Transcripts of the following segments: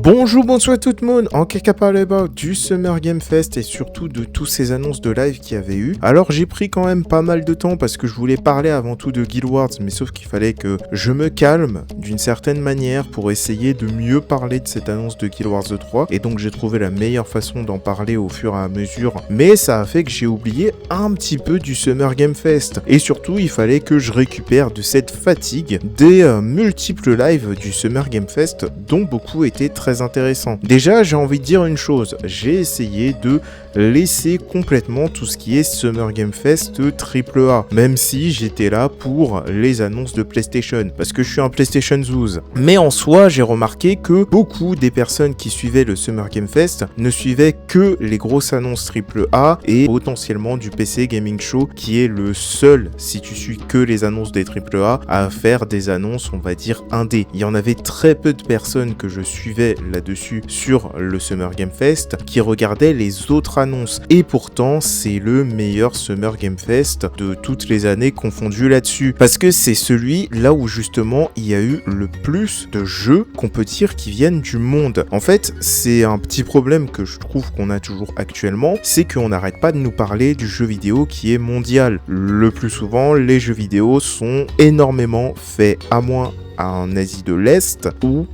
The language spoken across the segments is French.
Bonjour, bonsoir tout le monde, en quelqu'un parle about du Summer Game Fest et surtout de tous ces annonces de live qu'il y avait eu. Alors j'ai pris quand même pas mal de temps parce que je voulais parler avant tout de Guild Wars, mais sauf qu'il fallait que je me calme d'une certaine manière pour essayer de mieux parler de cette annonce de Guild Wars 3, et donc j'ai trouvé la meilleure façon d'en parler au fur et à mesure, mais ça a fait que j'ai oublié un petit peu du Summer Game Fest, et surtout il fallait que je récupère de cette fatigue des multiples lives du Summer Game Fest dont beaucoup étaient très intéressants. Déjà, j'ai envie de dire une chose, j'ai essayé de laisser complètement tout ce qui est Summer Game Fest AAA, même si j'étais là pour les annonces de PlayStation, parce que je suis un PlayStation Zouz. Mais en soi, j'ai remarqué que beaucoup des personnes qui suivaient le Summer Game Fest ne suivaient que les grosses annonces AAA et potentiellement du PC Gaming Show, qui est le seul, si tu suis que les annonces des AAA, à faire des annonces, on va dire, indé. Il y en avait très peu de personnes que je suivais là-dessus sur le Summer Game Fest qui regardaient les autres annonces, et pourtant c'est le meilleur Summer Game Fest de toutes les années confondues là-dessus, parce que c'est celui là où justement il y a eu le plus de jeux qu'on peut dire qui viennent du monde. En fait, c'est un petit problème que je trouve qu'on a toujours actuellement, c'est qu'on n'arrête pas de nous parler du jeu vidéo qui est mondial. Le plus souvent, les jeux vidéo sont énormément faits à moins en Asie de l'Est ou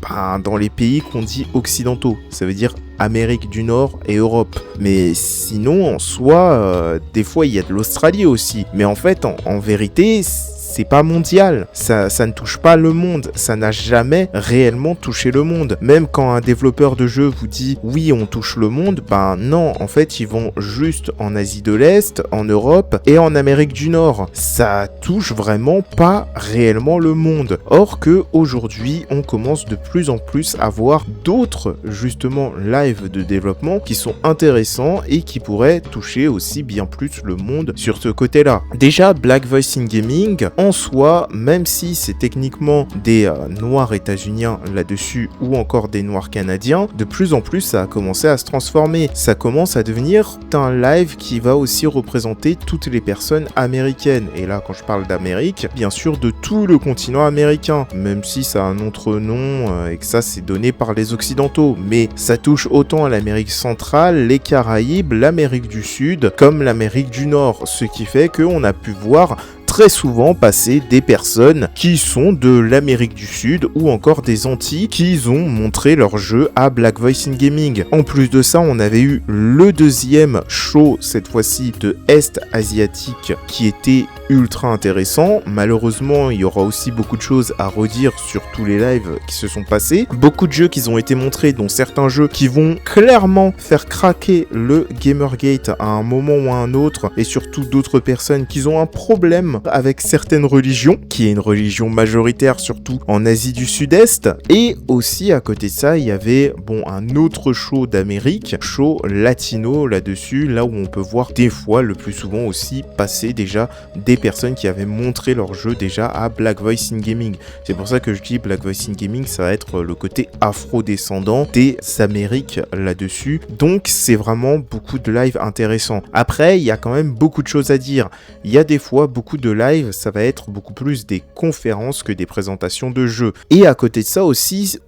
dans les pays qu'on dit occidentaux, ça veut dire Amérique du Nord et Europe. Mais sinon, en soi, des fois il y a de l'Australie aussi. Mais en fait, en vérité, c'est pas mondial, ça ne touche pas le monde, ça n'a jamais réellement touché le monde. Même quand un développeur de jeu vous dit oui on touche le monde, non, en fait ils vont juste en Asie de l'Est, en Europe et en Amérique du Nord. Ça touche vraiment pas réellement le monde. Or que aujourd'hui on commence de plus en plus à voir d'autres justement lives de développement qui sont intéressants et qui pourraient toucher aussi bien plus le monde sur ce côté-là. Déjà Black Voicing Gaming, en soi, même si c'est techniquement des noirs états-uniens là-dessus ou encore des noirs canadiens, de plus en plus ça a commencé à se transformer. Ça commence à devenir un live qui va aussi représenter toutes les personnes américaines. Et là, quand je parle d'Amérique, bien sûr de tout le continent américain, même si ça a un autre nom et que ça c'est donné par les occidentaux. Mais ça touche autant à l'Amérique centrale, les Caraïbes, l'Amérique du Sud, comme l'Amérique du Nord. Ce qui fait qu'on a pu voir très souvent passer des personnes qui sont de l'Amérique du Sud ou encore des Antilles qui ont montré leur jeu à Black Voicing Gaming. En plus de ça, on avait eu le deuxième show, cette fois-ci de Est asiatique, qui était ultra intéressant. Malheureusement, il y aura aussi beaucoup de choses à redire sur tous les lives qui se sont passés. Beaucoup de jeux qui ont été montrés, dont certains jeux qui vont clairement faire craquer le Gamergate à un moment ou à un autre, et surtout d'autres personnes qui ont un problème avec certaines religions, qui est une religion majoritaire surtout en Asie du Sud-Est. Et aussi à côté de ça, il y avait un autre show d'Amérique, show latino là-dessus, là où on peut voir des fois, le plus souvent aussi, passer déjà des personnes qui avaient montré leur jeu déjà à Black Voicing Gaming. C'est pour ça que je dis Black Voicing Gaming, ça va être le côté afro-descendant des Amériques là-dessus. Donc c'est vraiment beaucoup de live intéressants. Après, il y a quand même beaucoup de choses à dire. Il y a des fois beaucoup de live, ça va être beaucoup plus des conférences que des présentations de jeux. Et à côté de ça aussi,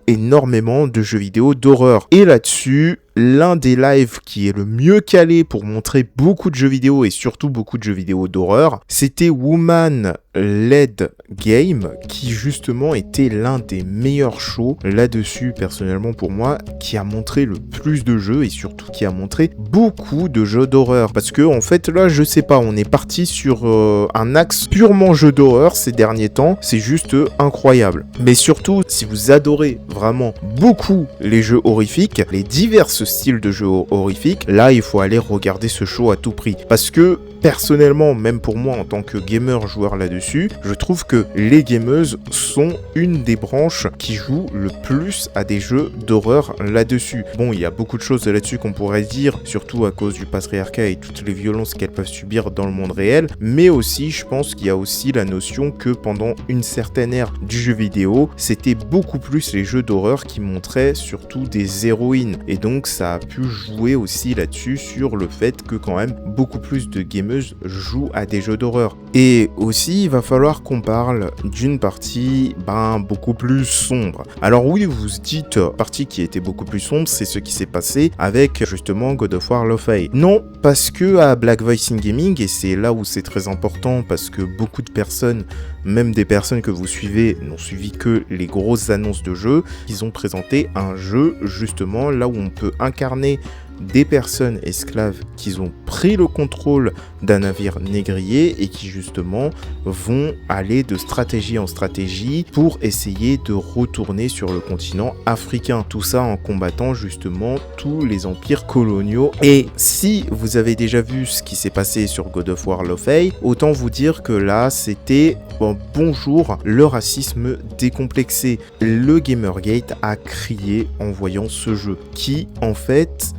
énormément de jeux vidéo d'horreur. Et là-dessus, l'un des lives qui est le mieux calé pour montrer beaucoup de jeux vidéo et surtout beaucoup de jeux vidéo d'horreur, c'était Woman Led Game, qui justement était l'un des meilleurs shows là-dessus, personnellement pour moi, qui a montré le plus de jeux et surtout qui a montré beaucoup de jeux d'horreur. Parce que en fait là, je sais pas, on est parti sur un axe purement jeu d'horreur ces derniers temps, c'est juste incroyable. Mais surtout, si vous adorez vraiment beaucoup les jeux horrifiques, les diverses styles de jeux horrifiques, là il faut aller regarder ce show à tout prix. Parce que personnellement, même pour moi en tant que gamer joueur là-dessus, je trouve que les gameuses sont une des branches qui joue le plus à des jeux d'horreur là-dessus. Bon, il y a beaucoup de choses là-dessus qu'on pourrait dire, surtout à cause du patriarcat et toutes les violences qu'elles peuvent subir dans le monde réel, mais aussi je pense qu'il y a aussi la notion que pendant une certaine ère du jeu vidéo, c'était beaucoup plus les jeux d'horreur qui montraient surtout des héroïnes, et donc ça a pu jouer aussi là-dessus sur le fait que quand même beaucoup plus de gamers gameuses jouent à des jeux d'horreur. Et aussi, il va falloir qu'on parle d'une partie beaucoup plus sombre. Alors oui, vous vous dites, partie qui était beaucoup plus sombre, c'est ce qui s'est passé avec justement God of War Lo-Fi. Non, parce que à Black Voice in Gaming, et c'est là où c'est très important, parce que beaucoup de personnes, même des personnes que vous suivez, n'ont suivi que les grosses annonces de jeux, ils ont présenté un jeu justement là où on peut incarner des personnes esclaves qui ont pris le contrôle d'un navire négrier et qui justement vont aller de stratégie en stratégie pour essayer de retourner sur le continent africain. Tout ça en combattant justement tous les empires coloniaux. Et si vous avez déjà vu ce qui s'est passé sur God of War Lo-Fi, autant vous dire que là c'était bonjour le racisme décomplexé. Le Gamergate a crié en voyant ce jeu qui en fait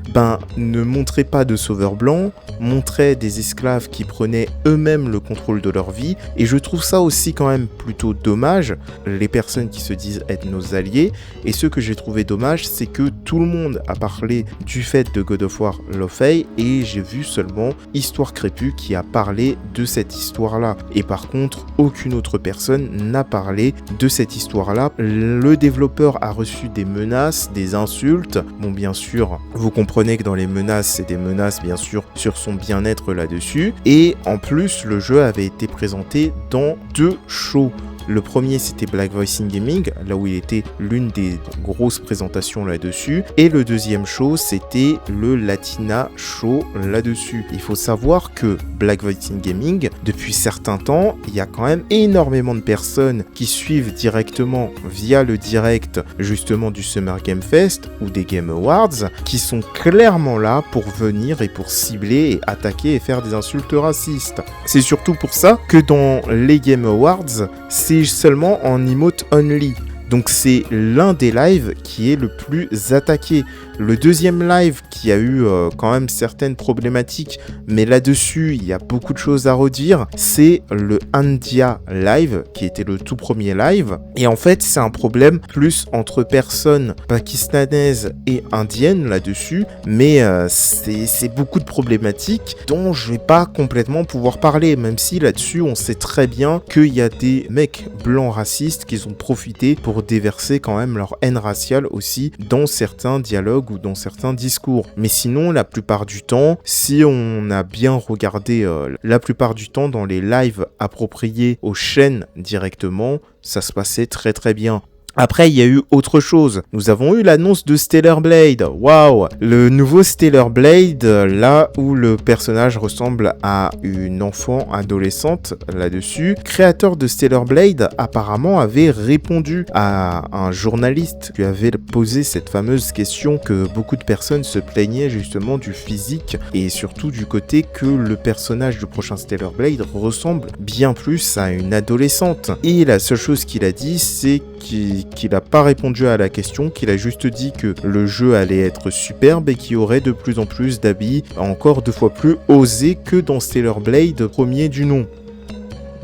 ne montrait pas de sauveur blanc, montrait des esclaves qui prenaient eux-mêmes le contrôle de leur vie, et je trouve ça aussi quand même plutôt dommage, les personnes qui se disent être nos alliés, et ce que j'ai trouvé dommage, c'est que tout le monde a parlé du fait de God of War Lo-Fi, et j'ai vu seulement Histoire Crépue qui a parlé de cette histoire-là, et par contre, aucune autre personne n'a parlé de cette histoire-là. Le développeur a reçu des menaces, des insultes, bon bien sûr, vous comprenez que dans les menaces, c'est des menaces bien sûr sur son bien-être là-dessus. Et en plus, le jeu avait été présenté dans 2 shows. Le premier, c'était Black Voice in Gaming, là où il était l'une des grosses présentations là-dessus. Et le deuxième show, c'était le Latina Show là-dessus. Il faut savoir que Black Voice in Gaming, depuis certains temps, il y a quand même énormément de personnes qui suivent directement via le direct justement du Summer Game Fest ou des Game Awards, qui sont clairement là pour venir et pour cibler et attaquer et faire des insultes racistes. C'est surtout pour ça que dans les Game Awards, c'est seulement en emote only. Donc c'est l'un des lives qui est le plus attaqué. Le deuxième live qui a eu quand même certaines problématiques, mais là-dessus, il y a beaucoup de choses à redire, c'est le India Live, qui était le tout premier live. Et en fait, c'est un problème plus entre personnes pakistanaises et indiennes là-dessus, mais c'est beaucoup de problématiques dont je vais pas complètement pouvoir parler, même si là-dessus, on sait très bien qu'il y a des mecs blancs racistes qui ont profité pour déverser quand même leur haine raciale aussi dans certains dialogues ou dans certains discours. Mais sinon, la plupart du temps, si on a bien regardé la plupart du temps dans les lives appropriés aux chaînes directement, ça se passait très très bien. Après, il y a eu autre chose. Nous avons eu l'annonce de Stellar Blade. Waouh! Le nouveau Stellar Blade, là où le personnage ressemble à une enfant adolescente là-dessus. Créateur de Stellar Blade, apparemment, avait répondu à un journaliste qui avait posé cette fameuse question que beaucoup de personnes se plaignaient justement du physique et surtout du côté que le personnage du prochain Stellar Blade ressemble bien plus à une adolescente. Et la seule chose qu'il a dit, c'est qu'il n'a pas répondu à la question, qu'il a juste dit que le jeu allait être superbe et qu'il y aurait de plus en plus d'habits encore 2 fois plus osés que dans Stellar Blade premier du nom.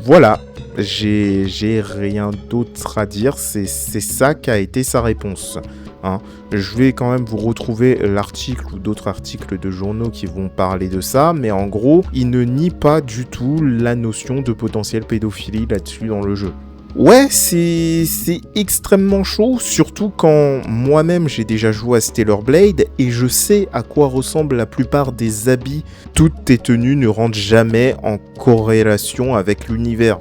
Voilà, j'ai rien d'autre à dire, c'est ça qu'a été sa réponse. Je vais quand même vous retrouver l'article ou d'autres articles de journaux qui vont parler de ça, mais en gros, il ne nie pas du tout la notion de potentielle pédophilie là-dessus dans le jeu. Ouais, c'est extrêmement chaud, surtout quand moi-même j'ai déjà joué à Stellar Blade et je sais à quoi ressemblent la plupart des habits. Toutes tes tenues ne rentrent jamais en corrélation avec l'univers.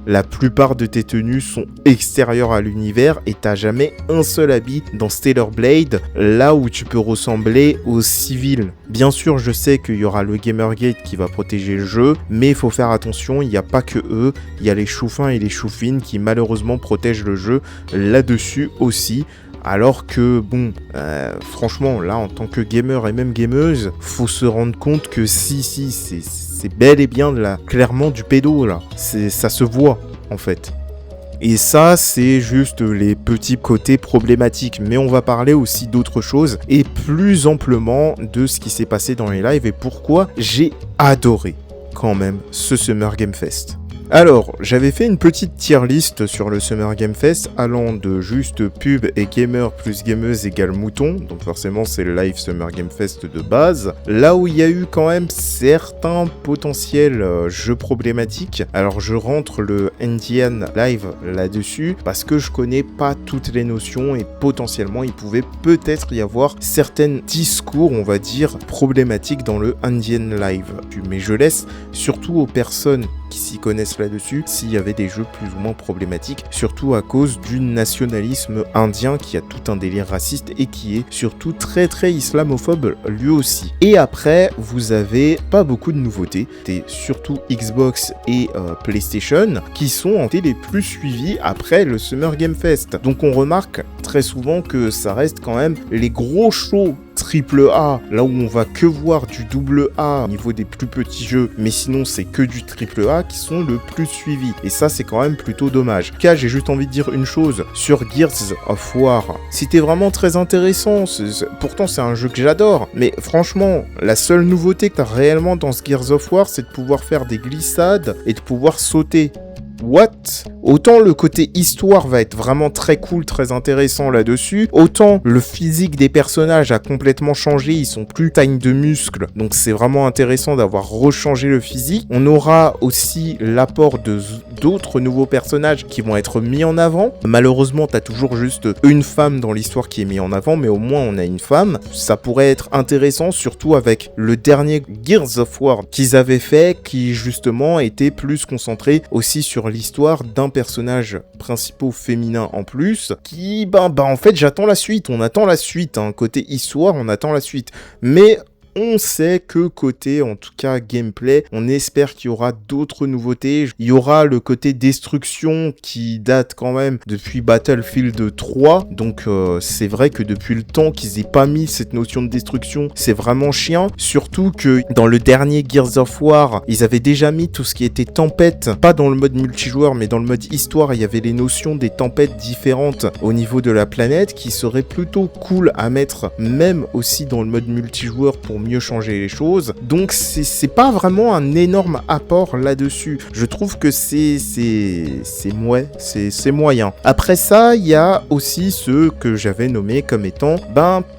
La plupart de tes tenues sont extérieures à l'univers et t'as jamais un seul habit dans Stellar Blade, là où tu peux ressembler aux civils. Bien sûr, je sais qu'il y aura le Gamergate qui va protéger le jeu, mais il faut faire attention, il n'y a pas que eux, il y a les choufins et les choufines qui malheureusement protègent le jeu là-dessus aussi. Alors que, bon, franchement, là, en tant que gamer et même gameuse, faut se rendre compte que c'est bel et bien clairement du pédo, là. Ça se voit, en fait. Et ça, c'est juste les petits côtés problématiques. Mais on va parler aussi d'autres choses, et plus amplement de ce qui s'est passé dans les lives, et pourquoi j'ai adoré, quand même, ce Summer Game Fest. Alors, j'avais fait une petite tier list sur le Summer Game Fest allant de juste pub et gamer plus gameuse égale mouton, donc forcément c'est le live Summer Game Fest de base, là où il y a eu quand même certains potentiels jeux problématiques. Alors je rentre le Indian Live là-dessus parce que je connais pas toutes les notions et potentiellement il pouvait peut-être y avoir certains discours, on va dire, problématiques dans le Indian Live. Mais je laisse surtout aux personnes qui s'y connaissent là-dessus s'il y avait des jeux plus ou moins problématiques, surtout à cause du nationalisme indien qui a tout un délire raciste et qui est surtout très islamophobe lui aussi. Et après, vous avez pas beaucoup de nouveautés, c'est surtout Xbox et PlayStation qui sont les plus suivis après le Summer Game Fest. Donc on remarque très souvent que ça reste quand même les gros shows triple A, là où on va que voir du double A au niveau des plus petits jeux, mais sinon c'est que du triple A qui sont le plus suivis. Et ça c'est quand même plutôt dommage. En tout cas, j'ai juste envie de dire une chose sur Gears of War. C'était vraiment très intéressant. Pourtant c'est un jeu que j'adore, mais franchement, la seule nouveauté que t'as réellement dans ce Gears of War, c'est de pouvoir faire des glissades et de pouvoir sauter. What? Autant le côté histoire va être vraiment très cool, très intéressant là-dessus, autant le physique des personnages a complètement changé, ils sont plus taille de muscles, donc c'est vraiment intéressant d'avoir rechangé le physique. On aura aussi l'apport d'autres nouveaux personnages qui vont être mis en avant. Malheureusement, t'as toujours juste une femme dans l'histoire qui est mise en avant, mais au moins on a une femme. Ça pourrait être intéressant, surtout avec le dernier Gears of War qu'ils avaient fait, qui justement était plus concentré aussi sur l'histoire d'un personnage principal féminin en plus, qui, en fait, j'attends la suite, on attend la suite, hein. Côté histoire, on attend la suite. Mais on sait que côté, en tout cas, gameplay, on espère qu'il y aura d'autres nouveautés. Il y aura le côté destruction qui date quand même depuis Battlefield 3. Donc, c'est vrai que depuis le temps qu'ils aient pas mis cette notion de destruction, c'est vraiment chiant. Surtout que dans le dernier Gears of War, ils avaient déjà mis tout ce qui était tempête. Pas dans le mode multijoueur, mais dans le mode histoire, il y avait les notions des tempêtes différentes au niveau de la planète qui seraient plutôt cool à mettre, même aussi dans le mode multijoueur pour mieux changer les choses. Donc c'est pas vraiment un énorme apport là-dessus. Je trouve que c'est moyen. Après ça, il y a aussi ceux que j'avais nommés comme étant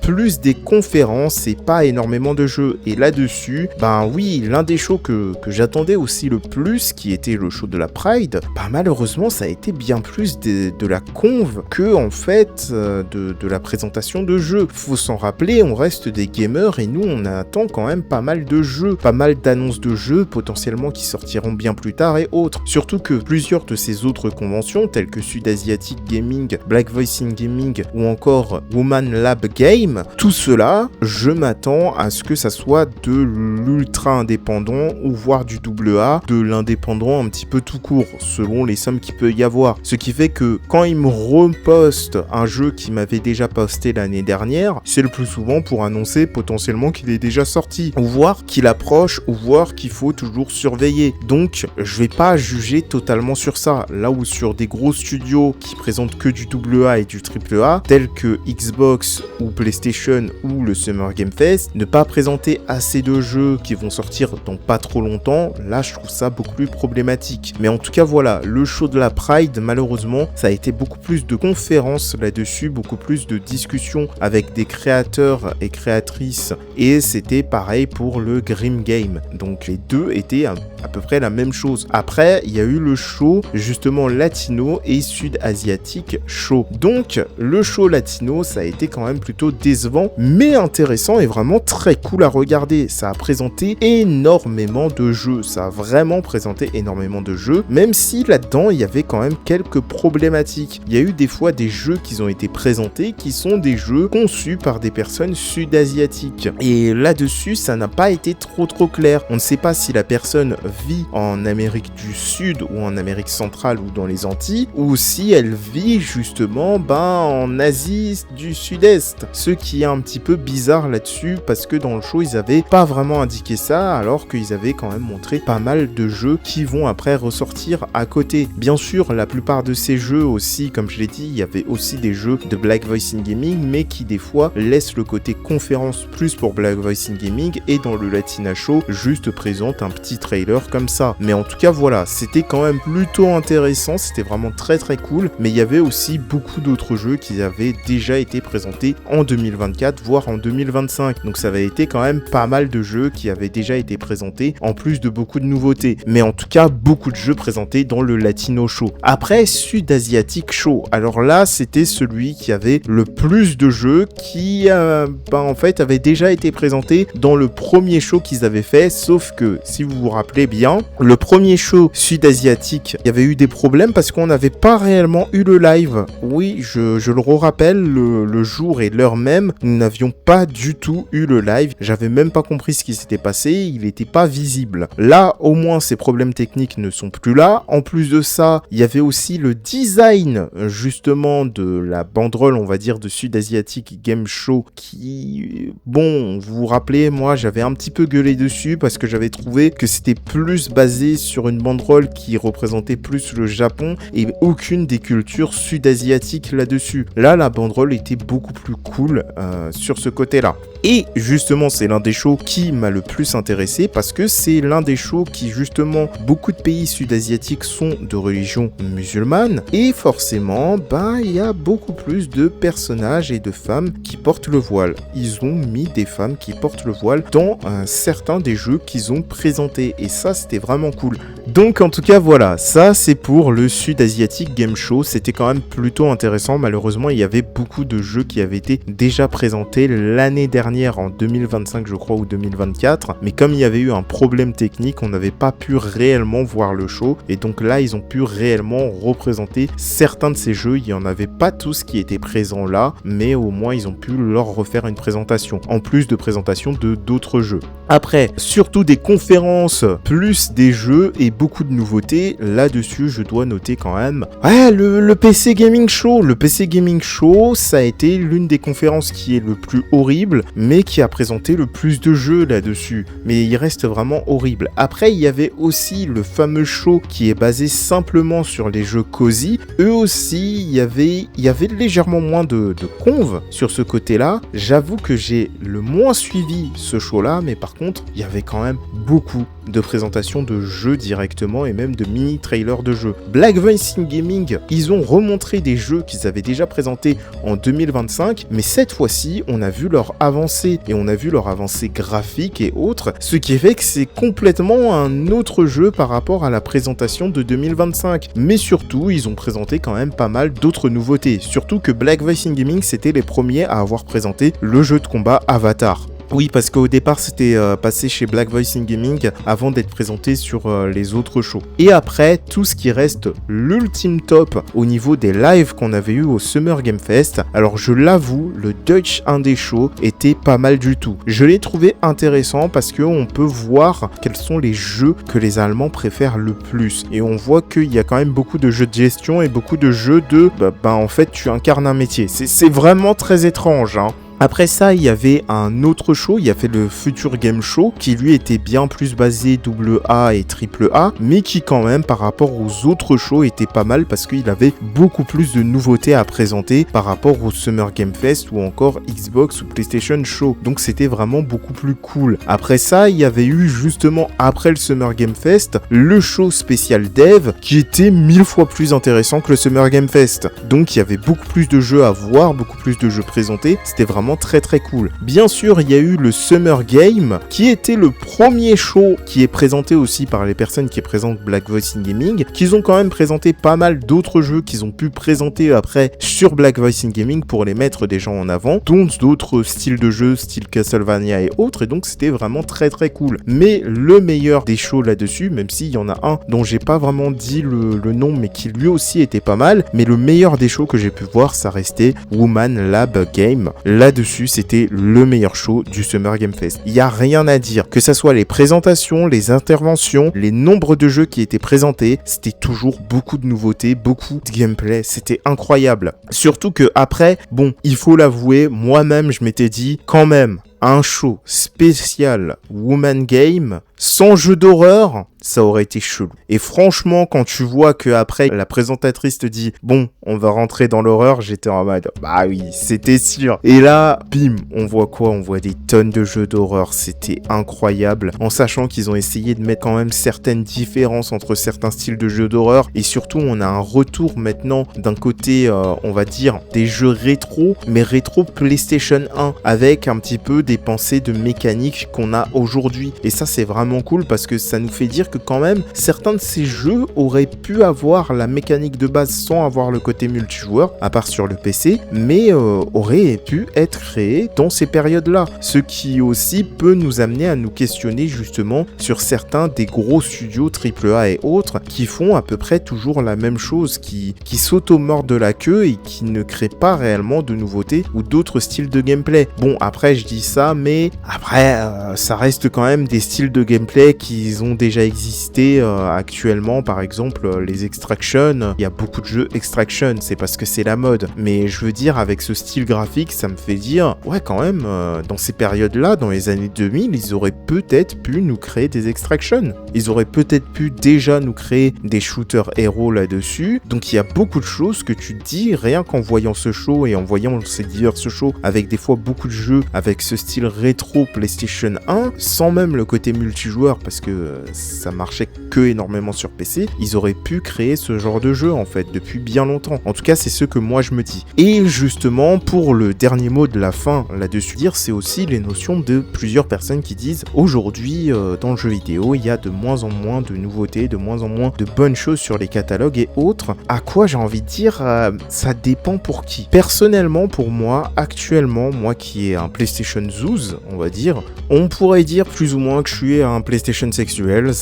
plus des conférences et pas énormément de jeux. Et là-dessus, oui, l'un des shows que j'attendais aussi le plus, qui était le show de la Pride, malheureusement ça a été bien plus de la conve que en fait de la présentation de jeux. Faut s'en rappeler, on reste des gamers et nous on attend quand même pas mal de jeux, pas mal d'annonces de jeux potentiellement qui sortiront bien plus tard et autres. Surtout que plusieurs de ces autres conventions telles que Sud Asiatic Gaming, Black Voicing Gaming ou encore Woman Lab Game, tout cela, je m'attends à ce que ça soit de l'ultra indépendant ou voire du double A, de l'indépendant un petit peu tout court, selon les sommes qu'il peut y avoir. Ce qui fait que quand ils me repostent un jeu qui m'avait déjà posté l'année dernière, c'est le plus souvent pour annoncer potentiellement qu'il est déjà sorti, ou voir qu'il approche, ou voir qu'il faut toujours surveiller. Donc, je vais pas juger totalement sur ça. Là où sur des gros studios qui présentent que du double A et du triple A, tels que Xbox ou PlayStation ou le Summer Game Fest, ne pas présenter assez de jeux qui vont sortir dans pas trop longtemps, là je trouve ça beaucoup plus problématique. Mais en tout cas voilà, le show de la Pride, malheureusement, ça a été beaucoup plus de conférences là-dessus, beaucoup plus de discussions avec des créateurs et créatrices, et c'était pareil pour le Grim Game. Donc les deux étaient à peu près la même chose. Après, il y a eu le show justement latino et sud-asiatique show. Donc le show latino, ça a été quand même plutôt décevant, mais intéressant et vraiment très cool à regarder. Ça a présenté énormément de jeux, ça a vraiment présenté énormément de jeux, même si là-dedans, il y avait quand même quelques problématiques. Il y a eu des fois des jeux qui ont été présentés qui sont des jeux conçus par des personnes sud-asiatiques. Et là-dessus, ça n'a pas été trop clair. On ne sait pas si la personne vit en Amérique du Sud ou en Amérique centrale ou dans les Antilles, ou si elle vit justement en Asie du Sud-Est. Ce qui est un petit peu bizarre là-dessus, parce que dans le show, ils avaient pas vraiment indiqué ça, alors qu'ils avaient quand même montré pas mal de jeux qui vont après ressortir à côté. Bien sûr, la plupart de ces jeux aussi, comme je l'ai dit, il y avait aussi des jeux de Black Voicing Gaming, mais qui des fois laissent le côté conférence plus pour Black Voice in Gaming et dans le Latina Show juste présente un petit trailer comme ça. Mais en tout cas voilà, c'était quand même plutôt intéressant, c'était vraiment très très cool, mais il y avait aussi beaucoup d'autres jeux qui avaient déjà été présentés en 2024 voire en 2025. Donc ça avait été quand même pas mal de jeux qui avaient déjà été présentés en plus de beaucoup de nouveautés. Mais en tout cas beaucoup de jeux présentés dans le Latino Show. Après Sud-Asiatique Show, alors là c'était celui qui avait le plus de jeux qui en fait avaient déjà été présentés dans le premier show qu'ils avaient fait, sauf que si vous vous rappelez bien, le premier show sud-asiatique, il y avait eu des problèmes parce qu'on n'avait pas réellement eu le live. Oui, je le rappelle, le jour et l'heure même, nous n'avions pas du tout eu le live. J'avais même pas compris ce qui s'était passé, il n'était pas visible. Là, au moins, ces problèmes techniques ne sont plus là. En plus de ça, il y avait aussi le design, justement, de la banderole, on va dire, de Sud-Asiatique Game Show qui, bon, vous vous rappelez, moi, j'avais un petit peu gueulé dessus parce que j'avais trouvé que c'était plus basé sur une banderole qui représentait plus le Japon et aucune des cultures sud-asiatiques là-dessus. Là, la banderole était beaucoup plus cool sur ce côté-là. Et justement, c'est l'un des shows qui m'a le plus intéressé parce que c'est l'un des shows qui, justement, beaucoup de pays sud-asiatiques sont de religion musulmane et forcément, il y a beaucoup plus de personnages et de femmes qui portent le voile. Ils ont mis des femmes qui portent le voile dans certains des jeux qu'ils ont présentés et ça, c'était vraiment cool. Donc, en tout cas, voilà, ça, c'est pour le Sud-Asiatique Game Show. C'était quand même plutôt intéressant. Malheureusement, il y avait beaucoup de jeux qui avaient été déjà présentés l'année dernière en 2025 je crois ou 2024, mais comme il y avait eu un problème technique, on n'avait pas pu réellement voir le show et donc là ils ont pu réellement représenter certains de ces jeux. Il n'y en avait pas tous qui étaient présents là, mais au moins ils ont pu leur refaire une présentation en plus de présentation de d'autres jeux. Après, surtout des conférences plus des jeux et beaucoup de nouveautés. Là-dessus, je dois noter quand même le PC Gaming Show. Le PC Gaming Show, ça a été l'une des conférences qui est le plus horrible, mais qui a présenté le plus de jeux là-dessus. Mais il reste vraiment horrible. Après, il y avait aussi le fameux show qui est basé simplement sur les jeux cozy. Eux aussi, il y avait légèrement moins de conves sur ce côté-là. J'avoue que j'ai le moins suivi ce show-là, mais par contre, il y avait quand même beaucoup de présentations de jeux directement et même de mini-trailers de jeux. Black Voice in Gaming, ils ont remontré des jeux qu'ils avaient déjà présentés en 2025, mais cette fois-ci, on a vu leur avancée et on a vu leur avancée graphique et autres, ce qui fait que c'est complètement un autre jeu par rapport à la présentation de 2025. Mais surtout, ils ont présenté quand même pas mal d'autres nouveautés. Surtout que Black Voice in Gaming, c'était les premiers à avoir présenté le jeu de combat Avatar. Oui, parce qu'au départ, c'était passé chez Black Voice in Gaming avant d'être présenté sur les autres shows. Et après, tout ce qui reste l'ultime top au niveau des lives qu'on avait eu au Summer Game Fest. Alors, je l'avoue, le Dutch Indie Show était pas mal du tout. Je l'ai trouvé intéressant parce qu'on peut voir quels sont les jeux que les Allemands préfèrent le plus. Et on voit qu'il y a quand même beaucoup de jeux de gestion et beaucoup de jeux de... en fait, tu incarnes un métier. C'est vraiment très étrange, hein. Après ça, il y avait un autre show, il y avait le Future Game Show, qui lui était bien plus basé AA et AAA, mais qui quand même, par rapport aux autres shows, était pas mal parce qu'il avait beaucoup plus de nouveautés à présenter par rapport au Summer Game Fest ou encore Xbox ou PlayStation Show. Donc c'était vraiment beaucoup plus cool. Après ça, il y avait eu justement, après le Summer Game Fest, le show spécial Dev, qui était 1000 fois plus intéressant que le Summer Game Fest. Donc il y avait beaucoup plus de jeux à voir, beaucoup plus de jeux présentés, c'était vraiment très très cool. Bien sûr, il y a eu le Summer Game qui était le premier show qui est présenté aussi par les personnes qui présentent Black Voice in Gaming, qu'ils ont quand même présenté pas mal d'autres jeux qu'ils ont pu présenter après sur Black Voice in Gaming pour les mettre des gens en avant, dont d'autres styles de jeux style Castlevania et autres, et donc c'était vraiment très très cool. Mais le meilleur des shows là-dessus, même s'il y en a un dont j'ai pas vraiment dit le nom mais qui lui aussi était pas mal, mais le meilleur des shows que j'ai pu voir, ça restait Woman Lab Game. Là-dessus, c'était le meilleur show du Summer Game Fest. Il n'y a rien à dire. Que ça soit les présentations, les interventions, les nombres de jeux qui étaient présentés, c'était toujours beaucoup de nouveautés, beaucoup de gameplay. C'était incroyable. Surtout que après, bon, il faut l'avouer, moi-même, je m'étais dit, quand même, un show spécial Woman Game sans jeu d'horreur, ça aurait été chelou. Et franchement, quand tu vois que après la présentatrice te dit « Bon, on va rentrer dans l'horreur », j'étais en mode « Bah oui, c'était sûr ». Et là, bim, on voit quoi? On voit des tonnes de jeux d'horreur. C'était incroyable, en sachant qu'ils ont essayé de mettre quand même certaines différences entre certains styles de jeux d'horreur. Et surtout, on a un retour maintenant d'un côté, on va dire, des jeux rétro, mais rétro PlayStation 1, avec un petit peu des pensées de mécanique qu'on a aujourd'hui. Et ça, c'est vraiment cool parce que ça nous fait dire que quand même certains de ces jeux auraient pu avoir la mécanique de base sans avoir le côté multijoueur, à part sur le PC, mais auraient pu être créés dans ces périodes-là. Ce qui aussi peut nous amener à nous questionner justement sur certains des gros studios AAA et autres qui font à peu près toujours la même chose, qui s'auto-mordent de la queue et qui ne créent pas réellement de nouveautés ou d'autres styles de gameplay. Bon, après je dis ça, mais après ça reste quand même des styles de gameplay qui ont déjà existé actuellement. Par exemple, les Extraction, il y a beaucoup de jeux Extraction, c'est parce que c'est la mode. Mais je veux dire, avec ce style graphique, ça me fait dire, ouais quand même, dans ces périodes-là, dans les années 2000, ils auraient peut-être pu nous créer des Extraction. Ils auraient peut-être pu déjà nous créer des shooters héros là-dessus. Donc il y a beaucoup de choses que tu te dis, rien qu'en voyant ce show et en voyant ces divers shows, avec des fois beaucoup de jeux avec ce style rétro PlayStation 1, sans même le côté multijoueur, parce que ça marchait que énormément sur PC, ils auraient pu créer ce genre de jeu en fait depuis bien longtemps. En tout cas, c'est ce que moi je me dis. Et justement, pour le dernier mot de la fin là-dessus, c'est aussi les notions de plusieurs personnes qui disent aujourd'hui dans le jeu vidéo, il y a de moins en moins de nouveautés, de moins en moins de bonnes choses sur les catalogues et autres. À quoi j'ai envie de dire, ça dépend pour qui. Personnellement, pour moi, actuellement, moi qui ai un PlayStation Zouz, on va dire, on pourrait dire plus ou moins que je suis un PlayStation Sexuals,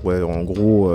ouais, en gros,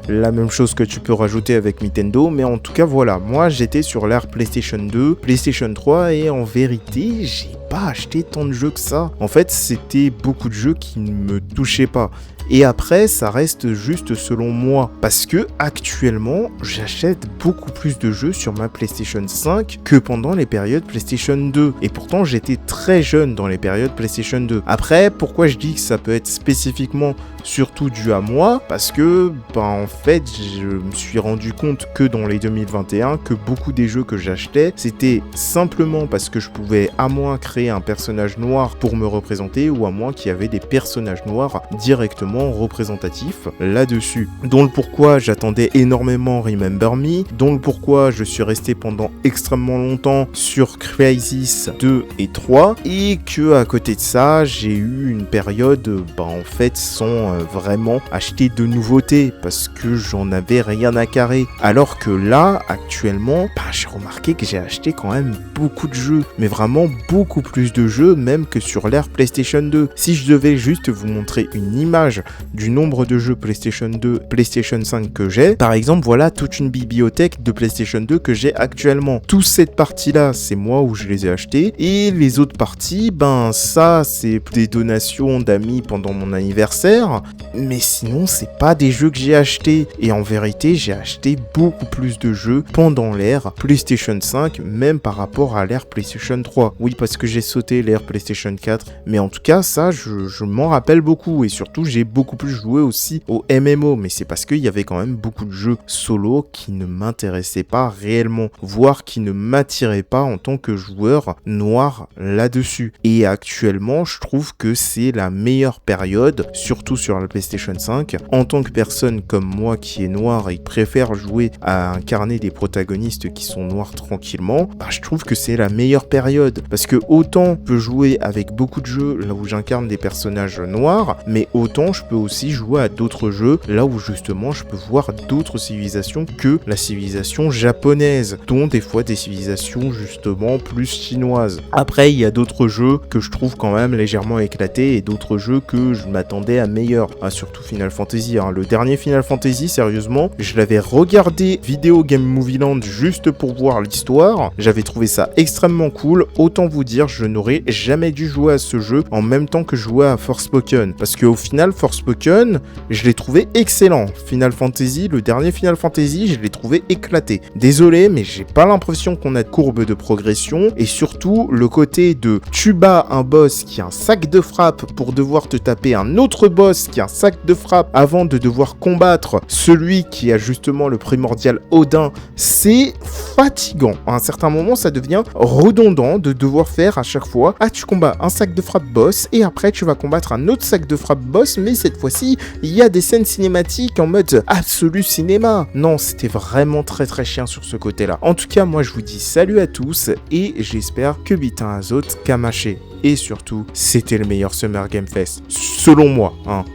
la même chose que tu peux rajouter avec Nintendo, mais en tout cas, voilà, moi j'étais sur l'ère PlayStation 2, PlayStation 3, et en vérité, j'ai pas acheté tant de jeux que ça. En fait, c'était beaucoup de jeux qui ne me touchaient pas. Et après, ça reste juste selon moi. Parce que actuellement, j'achète beaucoup plus de jeux sur ma PlayStation 5 que pendant les périodes PlayStation 2. Et pourtant, j'étais très jeune dans les périodes PlayStation 2. Après, pourquoi je dis que ça peut être spécifiquement surtout dû à moi? Parce que, en fait, je me suis rendu compte que dans les 2021, que beaucoup des jeux que j'achetais, c'était simplement parce que je pouvais à moins créer un personnage noir pour me représenter, ou à moins qu'il y avait des personnages noirs directement représentatif là-dessus. Dont le pourquoi j'attendais énormément Remember Me, dont le pourquoi je suis resté pendant extrêmement longtemps sur Crysis 2 et 3, et que à côté de ça, j'ai eu une période en fait sans vraiment acheter de nouveautés parce que j'en avais rien à carrer. Alors que là, actuellement, j'ai remarqué que j'ai acheté quand même beaucoup de jeux, mais vraiment beaucoup plus de jeux même que sur l'ère PlayStation 2. Si je devais juste vous montrer une image du nombre de jeux PlayStation 2, PlayStation 5 que j'ai, par exemple, voilà toute une bibliothèque de PlayStation 2 que j'ai actuellement. Toute cette partie-là, c'est moi où je les ai achetés, et les autres parties, ça, c'est des donations d'amis pendant mon anniversaire, mais sinon, c'est pas des jeux que j'ai achetés. Et en vérité, j'ai acheté beaucoup plus de jeux pendant l'ère PlayStation 5, même par rapport à l'ère PlayStation 3. Oui, parce que j'ai sauté l'ère PlayStation 4, mais en tout cas, ça, je m'en rappelle beaucoup, et surtout, j'ai beaucoup plus joué aussi au MMO, mais c'est parce qu'il y avait quand même beaucoup de jeux solo qui ne m'intéressaient pas réellement, voire qui ne m'attiraient pas en tant que joueur noir là-dessus. Et actuellement, je trouve que c'est la meilleure période, surtout sur la PlayStation 5, en tant que personne comme moi qui est noir et préfère jouer à incarner des protagonistes qui sont noirs tranquillement, je trouve que c'est la meilleure période, parce que autant je peux jouer avec beaucoup de jeux là où j'incarne des personnages noirs, mais autant je peux aussi jouer à d'autres jeux là où justement je peux voir d'autres civilisations que la civilisation japonaise, dont des fois des civilisations justement plus chinoises. Après, il y a d'autres jeux que je trouve quand même légèrement éclatés et d'autres jeux que je m'attendais à meilleur, surtout Final Fantasy. Le dernier Final Fantasy, sérieusement, je l'avais regardé Video Game Movie Land juste pour voir l'histoire, j'avais trouvé ça extrêmement cool, autant vous dire, je n'aurais jamais dû jouer à ce jeu en même temps que jouer à Forspoken. Parce qu'au final, Forspoken, je l'ai trouvé excellent. Final Fantasy, le dernier Final Fantasy, je l'ai trouvé éclaté. Désolé, mais j'ai pas l'impression qu'on a de courbe de progression. Et surtout, le côté de tu bats un boss qui a un sac de frappe pour devoir te taper un autre boss qui a un sac de frappe avant de devoir combattre celui qui a justement le primordial Odin, c'est fatigant. À un certain moment, ça devient redondant de devoir faire à chaque fois, tu combats un sac de frappe boss et après tu vas combattre un autre sac de frappe boss, mais cette fois-ci, il y a des scènes cinématiques en mode absolu cinéma. Non, c'était vraiment très très chiant sur ce côté-là. En tout cas, moi je vous dis salut à tous et j'espère que Bitin Azot Kamaché. Et surtout, c'était le meilleur Summer Game Fest, selon moi, hein.